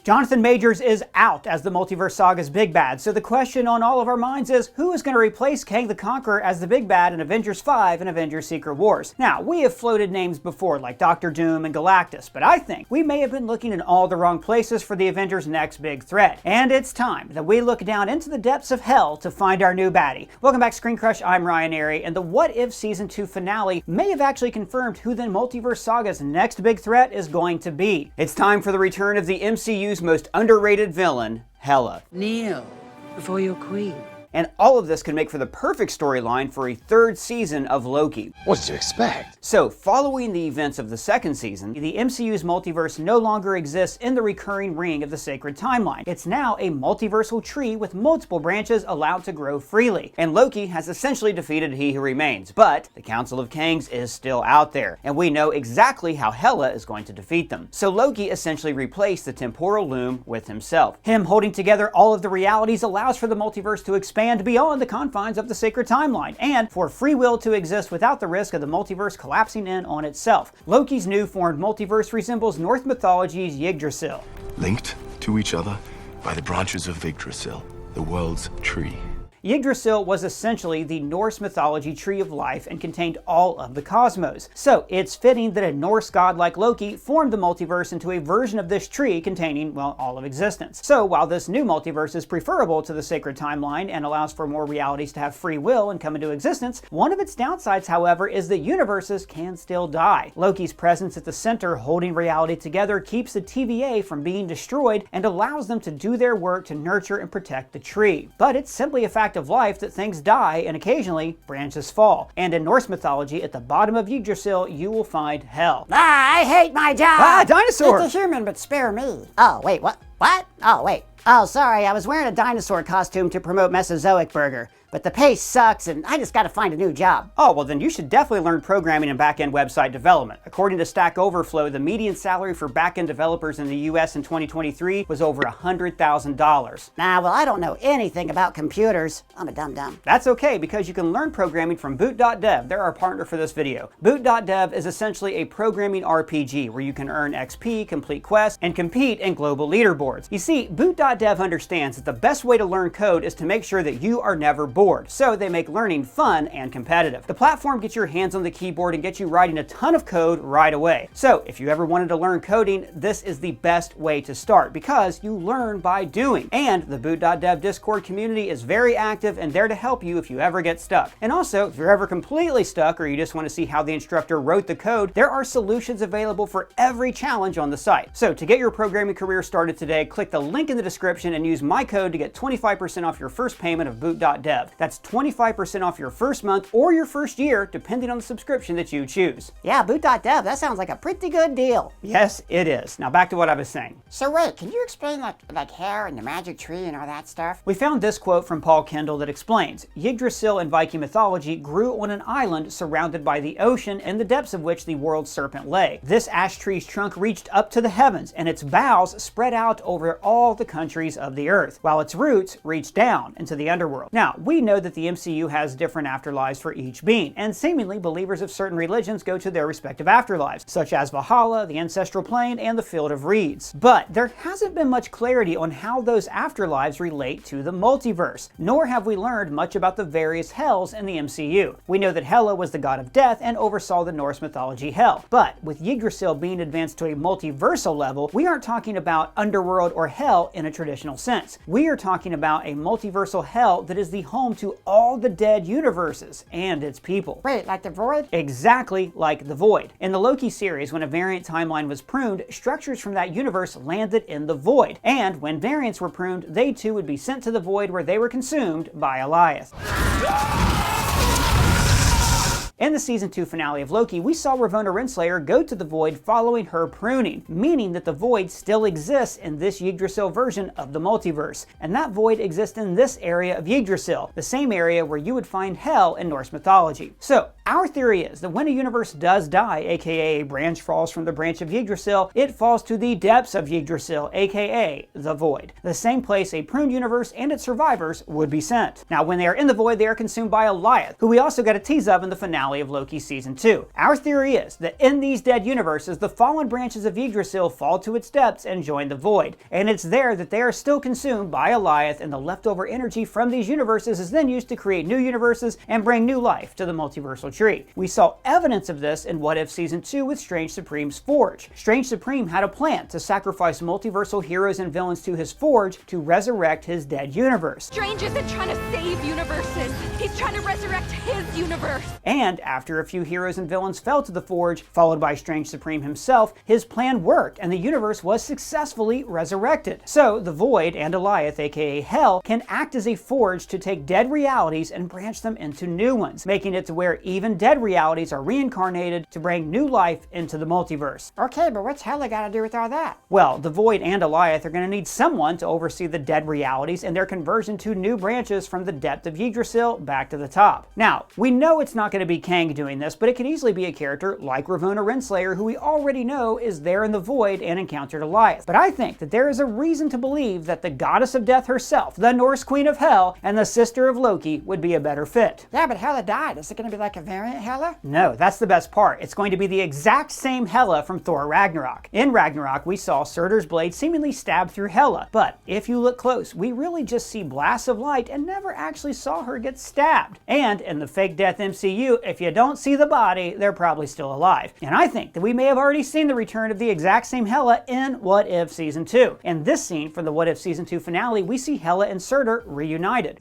Jonathan Majors is out as the Multiverse Saga's big bad, so the question on all of our minds is, who is going to replace Kang the Conqueror as the big bad in Avengers 5 and Avengers Secret Wars? Now, we have floated names before like Doctor Doom and Galactus, but I think we may have been looking in all the wrong places for the Avengers' next big threat. And it's time that we look down into the depths of hell to find our new baddie. Welcome back, ScreenCrush. I'm Ryan Airy, and the What If Season 2 finale may have actually confirmed who the Multiverse Saga's next big threat is going to be. It's time for the return of the MCU's most underrated villain, Hela. Kneel before your queen. And all of this could make for the perfect storyline for a third season of Loki. What did you expect? So, following the events of the second season, the MCU's multiverse no longer exists in the recurring ring of the sacred timeline. It's now a multiversal tree with multiple branches allowed to grow freely. And Loki has essentially defeated He Who Remains, but the Council of Kangs is still out there, and we know exactly how Hela is going to defeat them. So Loki essentially replaced the temporal loom with himself. Him holding together all of the realities allows for the multiverse to expand beyond the confines of the sacred timeline, and for free will to exist without the risk of the multiverse collapsing in on itself. Loki's new formed multiverse resembles Norse mythology's Yggdrasil. Linked to each other by the branches of Yggdrasil, the world's tree. Yggdrasil was essentially the Norse mythology tree of life and contained all of the cosmos. So it's fitting that a Norse god like Loki formed the multiverse into a version of this tree containing, well, all of existence. So while this new multiverse is preferable to the sacred timeline and allows for more realities to have free will and come into existence, one of its downsides, however, is that universes can still die. Loki's presence at the center holding reality together keeps the TVA from being destroyed and allows them to do their work to nurture and protect the tree. But it's simply a fact of life that things die and occasionally branches fall. And in Norse mythology, at the bottom of Yggdrasil, you will find hell. I hate my job! Dinosaur! It's a human, but spare me. Oh, wait, what? What? Oh, wait. Oh, sorry, I was wearing a dinosaur costume to promote Mesozoic Burger. But the pay sucks, and I just gotta find a new job. Oh, well then you should definitely learn programming and back-end website development. According to Stack Overflow, the median salary for back-end developers in the US in 2023 was over $100,000. Nah, well, I don't know anything about computers. I'm a dum-dum. That's okay, because you can learn programming from Boot.dev. They're our partner for this video. Boot.dev is essentially a programming RPG where you can earn XP, complete quests, and compete in global leaderboards. You see, Boot.dev understands that the best way to learn code is to make sure that you are never bored. So they make learning fun and competitive. The platform gets your hands on the keyboard and gets you writing a ton of code right away. So if you ever wanted to learn coding, this is the best way to start because you learn by doing. And the Boot.dev Discord community is very active and there to help you if you ever get stuck. And also, if you're ever completely stuck or you just want to see how the instructor wrote the code, there are solutions available for every challenge on the site. So to get your programming career started today, click the link in the description and use my code to get 25% off your first payment of Boot.dev. That's 25% off your first month or your first year, depending on the subscription that you choose. Yeah, Boot.dev, that sounds like a pretty good deal. Yes, it is. Now back to what I was saying. So wait, can you explain like hair and the magic tree and all that stuff? We found this quote from Paul Kendall that explains, Yggdrasil in Viking mythology grew on an island surrounded by the ocean in the depths of which the world serpent lay. This ash tree's trunk reached up to the heavens and its boughs spread out over all the countries of the earth, while its roots reached down into the underworld. Now, we know that the MCU has different afterlives for each being, and seemingly believers of certain religions go to their respective afterlives, such as Valhalla, the ancestral plane, and the Field of Reeds. But there hasn't been much clarity on how those afterlives relate to the multiverse, nor have we learned much about the various hells in the MCU. We know that Hela was the god of death and oversaw the Norse mythology hell, but with Yggdrasil being advanced to a multiversal level, we aren't talking about underworld or hell in a traditional sense. We are talking about a multiversal hell that is the home to all the dead universes and its people. Wait, like the Void? Exactly like the Void. In the Loki series, when a variant timeline was pruned, structures from that universe landed in the Void. And when variants were pruned, they too would be sent to the Void where they were consumed by Elias. In the Season 2 finale of Loki, we saw Ravonna Renslayer go to the Void following her pruning, meaning that the Void still exists in this Yggdrasil version of the multiverse. And that Void exists in this area of Yggdrasil, the same area where you would find Hell in Norse mythology. So, our theory is that when a universe does die, aka a branch falls from the branch of Yggdrasil, it falls to the depths of Yggdrasil, aka the Void, the same place a pruned universe and its survivors would be sent. Now, when they are in the Void, they are consumed by Elias, who we also got a tease of in the finale finale of Loki Season 2. Our theory is that in these dead universes, the fallen branches of Yggdrasil fall to its depths and join the void, and it's there that they are still consumed by Alioth, and the leftover energy from these universes is then used to create new universes and bring new life to the multiversal tree. We saw evidence of this in What If Season 2 with Strange Supreme's Forge. Strange Supreme had a plan to sacrifice multiversal heroes and villains to his forge to resurrect his dead universe. Strange isn't trying to save universes. He's trying to resurrect his universe. And after a few heroes and villains fell to the forge, followed by Strange Supreme himself, his plan worked and the universe was successfully resurrected. So the Void and Alioth, aka Hell, can act as a forge to take dead realities and branch them into new ones, making it to where even dead realities are reincarnated to bring new life into the multiverse. Okay, but what's Hela got to do with all that? Well, the Void and Alioth are going to need someone to oversee the dead realities and their conversion to new branches from the depth of Yggdrasil back to the top. Now, we know it's not going to be Kang doing this, but it could easily be a character like Ravonna Renslayer, who we already know is there in the Void and encountered Alioth. But I think that there is a reason to believe that the goddess of death herself, the Norse Queen of Hell, and the sister of Loki would be a better fit. Yeah, but Hela died. Is it going to be like a variant Hela? No, that's the best part. It's going to be the exact same Hela from Thor Ragnarok. In Ragnarok, we saw Surtur's blade seemingly stab through Hela, but if you look close, we really just see blasts of light and never actually saw her get stabbed. And in the fake death MCU, if you don't see the body, they're probably still alive. And I think that we may have already seen the return of the exact same Hela in What If Season 2. In this scene from the What If Season 2 finale, we see Hela and Surtur reunited.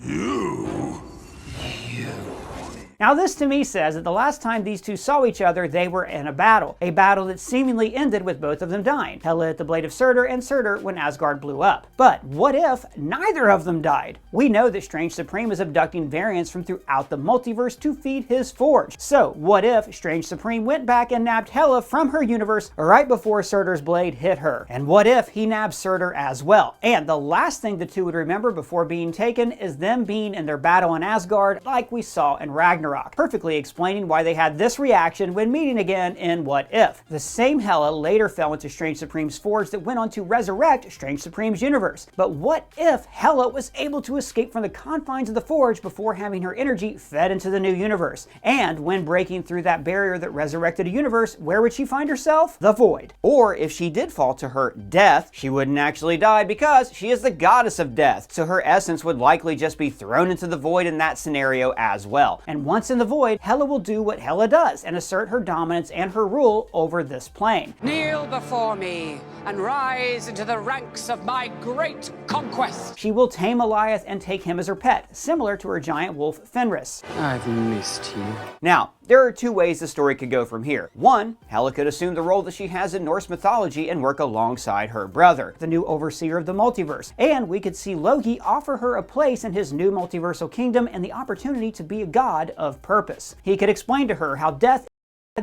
Now this to me says that the last time these two saw each other, they were in a battle that seemingly ended with both of them dying. Hela at the blade of Surtur and Surtur when Asgard blew up. But what if neither of them died? We know that Strange Supreme is abducting variants from throughout the multiverse to feed his forge. So what if Strange Supreme went back and nabbed Hela from her universe right before Surtur's blade hit her? And what if he nabbed Surtur as well? And the last thing the two would remember before being taken is them being in their battle in Asgard like we saw in Ragnarok. Perfectly explaining why they had this reaction when meeting again in What If. The same Hela later fell into Strange Supreme's forge that went on to resurrect Strange Supreme's universe. But what if Hela was able to escape from the confines of the forge before having her energy fed into the new universe? And when breaking through that barrier that resurrected a universe, where would she find herself? The Void. Or if she did fall to her death, she wouldn't actually die because she is the goddess of death. So her essence would likely just be thrown into the Void in that scenario as well. And once in the Void, Hela will do what Hela does and assert her dominance and her rule over this plane. Kneel before me and rise into the ranks of my great conquest. She will tame Alioth and take him as her pet, similar to her giant wolf Fenris. I've missed you. Now, there are two ways the story could go from here. One, Hela could assume the role that she has in Norse mythology and work alongside her brother, the new overseer of the multiverse. And we could see Loki offer her a place in his new multiversal kingdom and the opportunity to be a god of purpose. He could explain to her how death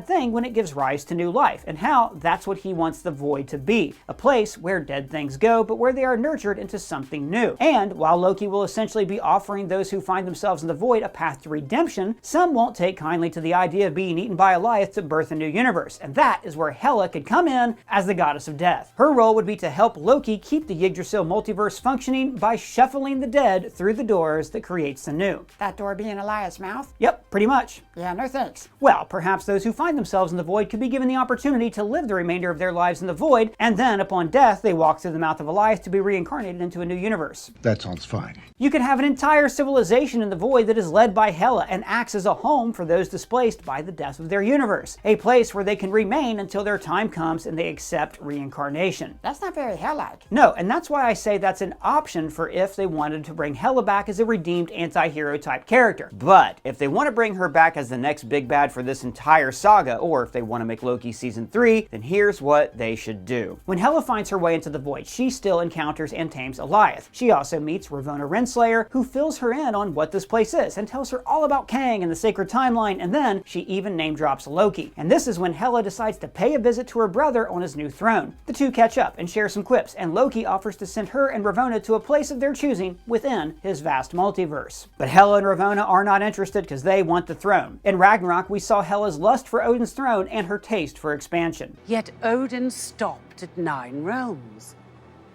thing when it gives rise to new life, and how that's what he wants the Void to be, a place where dead things go but where they are nurtured into something new. And while Loki will essentially be offering those who find themselves in the Void a path to redemption, some won't take kindly to the idea of being eaten by Alioth to birth a new universe, and that is where Hela could come in as the goddess of death. Her role would be to help Loki keep the Yggdrasil multiverse functioning by shuffling the dead through the doors that creates the new. That door being Alioth's mouth? Yep, pretty much. Yeah, no thanks. Well, perhaps those who find themselves in the Void could be given the opportunity to live the remainder of their lives in the Void, and then upon death they walk through the mouth of Alioth to be reincarnated into a new universe. That sounds fine. You could have an entire civilization in the Void that is led by Hela and acts as a home for those displaced by the death of their universe, a place where they can remain until their time comes and they accept reincarnation. That's not very Hela-like. No, and that's why I say that's an option for if they wanted to bring Hela back as a redeemed anti-hero type character. But if they want to bring her back as the next big bad for this entire saga, or if they want to make Loki Season 3, then here's what they should do. When Hela finds her way into the Void, she still encounters and tames Alioth. She also meets Ravonna Renslayer, who fills her in on what this place is and tells her all about Kang and the sacred timeline, and then she even name drops Loki. And this is when Hela decides to pay a visit to her brother on his new throne. The two catch up and share some quips, and Loki offers to send her and Ravonna to a place of their choosing within his vast multiverse. But Hela and Ravonna are not interested because they want the throne. In Ragnarok, we saw Hela's lust for Odin's throne and her taste for expansion. Yet Odin stopped at 9 realms.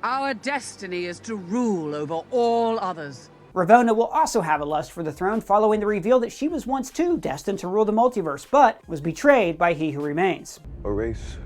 Our destiny is to rule over all others. Ravonna will also have a lust for the throne following the reveal that she was once too destined to rule the multiverse, but was betrayed by He Who Remains. Erase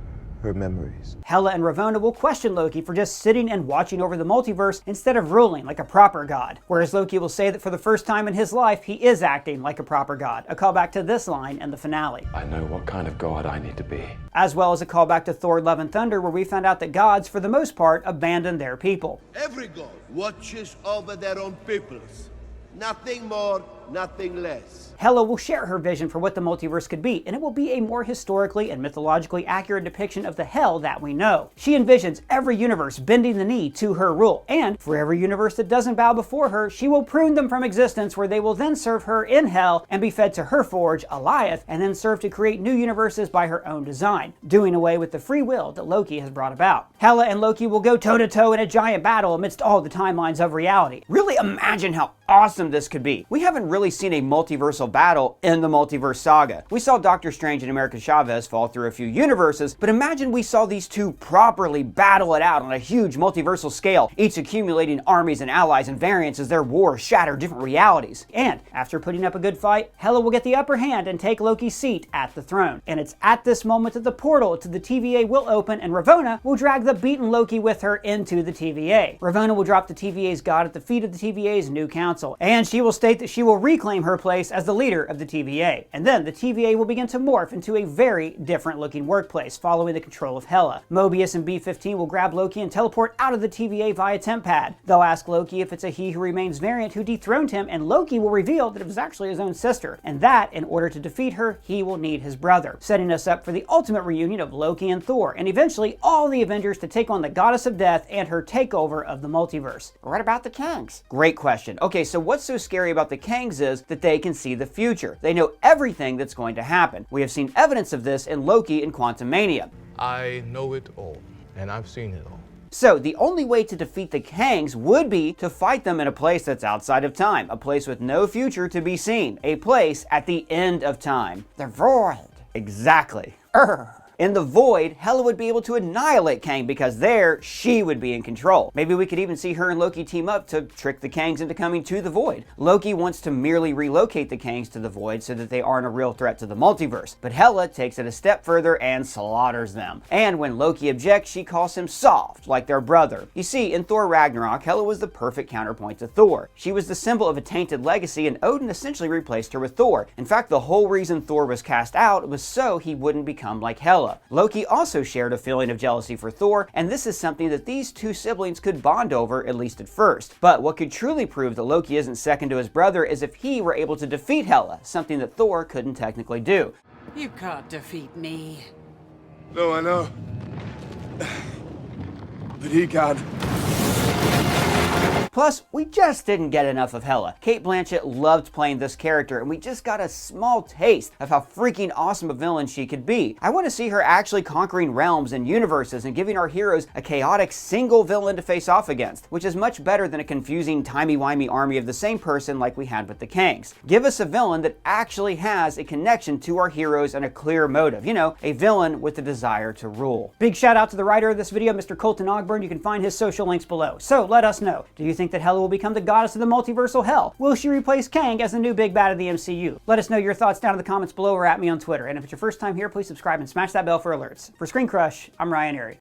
her memories. Hela and Ravonna will question Loki for just sitting and watching over the multiverse instead of ruling like a proper god, whereas Loki will say that for the first time in his life he is acting like a proper god, a callback to this line in the finale. I know what kind of god I need to be. As well as a callback to Thor: Love and Thunder, where we found out that gods, for the most part, abandon their people. Every god watches over their own peoples. Nothing more, nothing less. Hela will share her vision for what the multiverse could be, and it will be a more historically and mythologically accurate depiction of the hell that we know. She envisions every universe bending the knee to her rule, and for every universe that doesn't bow before her, she will prune them from existence, where they will then serve her in hell and be fed to her forge, Alioth, and then serve to create new universes by her own design, doing away with the free will that Loki has brought about. Hela and Loki will go toe-to-toe in a giant battle amidst all the timelines of reality. Really imagine how awesome this could be. We haven't really seen a multiversal battle in the Multiverse Saga. We saw Doctor Strange and America Chavez fall through a few universes, but imagine we saw these two properly battle it out on a huge multiversal scale, each accumulating armies and allies and variants as their wars shatter different realities. And after putting up a good fight, Hela will get the upper hand and take Loki's seat at the throne. And it's at this moment that the portal to the TVA will open, and Ravonna will drag the beaten Loki with her into the TVA. Ravonna will drop the TVA's god at the feet of the TVA's new council, and she will state that she will reclaim her place as the leader of the TVA. And then the TVA will begin to morph into a very different looking workplace following the control of Hela. Mobius and B-15 will grab Loki and teleport out of the TVA via temp pad. They'll ask Loki if it's a He Who Remains variant who dethroned him, and Loki will reveal that it was actually his own sister, and that in order to defeat her, he will need his brother, setting us up for the ultimate reunion of Loki and Thor, and eventually all the Avengers to take on the Goddess of Death and her takeover of the multiverse. What about the KANGs? Great question. Okay, so what's so scary about the KANGs is that they can see the future. They know everything that's going to happen. We have seen evidence of this in Loki and Quantumania. I know it all, and I've seen it all. So the only way to defeat the KANGs would be to fight them in a place that's outside of time, a place with no future to be seen, a place at the end of time. The void. Exactly. In the void, Hela would be able to annihilate Kang because there, she would be in control. Maybe we could even see her and Loki team up to trick the Kangs into coming to the void. Loki wants to merely relocate the Kangs to the void so that they aren't a real threat to the multiverse, but Hela takes it a step further and slaughters them. And when Loki objects, she calls him soft, like their brother. You see, in Thor Ragnarok, Hela was the perfect counterpoint to Thor. She was the symbol of a tainted legacy, and Odin essentially replaced her with Thor. In fact, the whole reason Thor was cast out was so he wouldn't become like Hela. Loki also shared a feeling of jealousy for Thor, and this is something that these two siblings could bond over, at least at first. But what could truly prove that Loki isn't second to his brother is if he were able to defeat Hela, something that Thor couldn't technically do. You can't defeat me. No, I know. But he can. Plus, we just didn't get enough of Hela. Cate Blanchett loved playing this character, and we just got a small taste of how freaking awesome a villain she could be. I want to see her actually conquering realms and universes and giving our heroes a chaotic single villain to face off against, which is much better than a confusing timey-wimey army of the same person like we had with the Kangs. Give us a villain that actually has a connection to our heroes and a clear motive. You know, a villain with a desire to rule. Big shout out to the writer of this video, Mr. Colton Ogburn. You can find his social links below. So let us know. Do you think that Hela will become the goddess of the multiversal hell? Will she replace Kang as the new big bad of the MCU? Let us know your thoughts down in the comments below or at me on Twitter. And if it's your first time here, please subscribe and smash that bell for alerts. For ScreenCrush, I'm Ryan Airy.